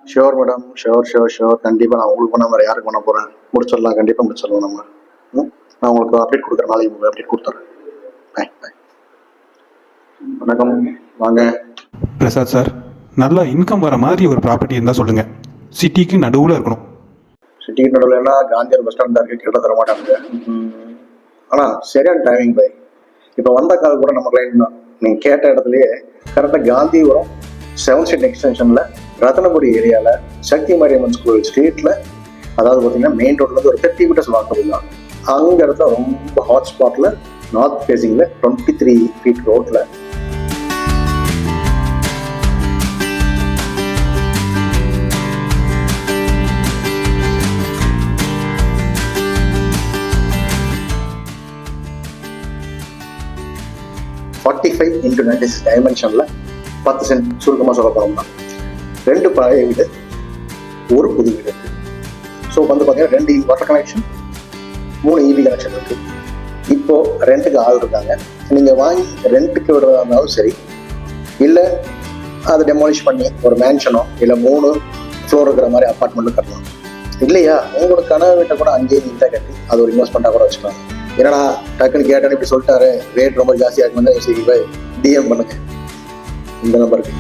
Sure madam, sure. கண்டிப்பாக நான் உங்களுக்கு பண்ண மாதிரி யாருக்கு பண்ண போகிறேன். முடிச்சிடலாம், கண்டிப்பாக முடிச்சிடலாம் நம்ம. நான் உங்களுக்கு அப்டேட் கொடுக்குறேன், நாளைக்கு உங்களுக்கு அப்டேட் கொடுத்துறேன். பாய். வணக்கம், வாங்க. பிரசாத் சார், நல்லா இன்கம் வர மாதிரி ஒரு ப்ராப்பர்ட்டி இருந்தால் சொல்லுங்கள். சிட்டிக்கு நடுவில் இருக்கணும். சிட்டிக்கு நடுவில்னா காந்தியார் பஸ் ஸ்டாண்ட் தான் இருக்குது, கிட்ட தர மாட்டாங்க. ஆனால் சரியான டைமிங் பை. இப்போ வந்த கால் கூட நம்ம கிளைண்ட் தான். நீங்கள் கேட்ட இடத்துலையே கரெக்டாக காந்திபுரம் 7th ஸ்ட்ரீட் எக்ஸ்டென்ஷனில் ரத்தனபுரி ஏரியாவில் சக்தி மாரியம்மன் ஸ்கூல் ஸ்ட்ரீட்டில், அதாவது பார்த்தீங்கன்னா மெயின் ரோட்லேருந்து ஒரு 30 மீட்டர்ஸ் வாக்கபிள் தான். அங்கே இடத்துல ரொம்ப ஹாட் ஸ்பாட்டில் நார்த் ஃபேஸிங்கில் 23 ஃபீட் ரோட்டில் $45x96 டைமென்ஷனில் 10 சென்ட் சுருக்கமாக சொல்ல போனோம்னா 2 பழைய வீடு, ஒரு புது வீடு இருக்குது. ஸோ வந்து பார்த்தீங்கன்னா 2 வாட்டர் கனெக்ஷன், 3 EB கனெக்ஷன் இருக்குது. இப்போது ரெண்ட்டுக்கு ஆள் இருக்காங்க. நீங்கள் வாங்கி ரெண்ட்டுக்கு விடுறதா இருந்தாலும் சரி, இல்லை அதை டெமாலிஷ் பண்ணி ஒரு மேன்ஷனோ இல்லை 3 ஃப்ளோர் இருக்கிற மாதிரி அப்பார்ட்மெண்ட்டும் கட்டலாம். இல்லையா உங்களுக்கு கனவு வீட்டை கூட 5 நீட்டாக கட்டி அது ஒரு இன்வெஸ்ட்மெண்ட்டாக கூட வச்சுக்கலாம். ஏன்னா டக்குன்னு கேட்டேன்னு இப்படி சொல்லிட்டாரு, ரேட் ரொம்ப ஜாஸ்தியாக இருக்குன்னு டிஎம் பண்ணுங்க இந்த நம்பருக்கு.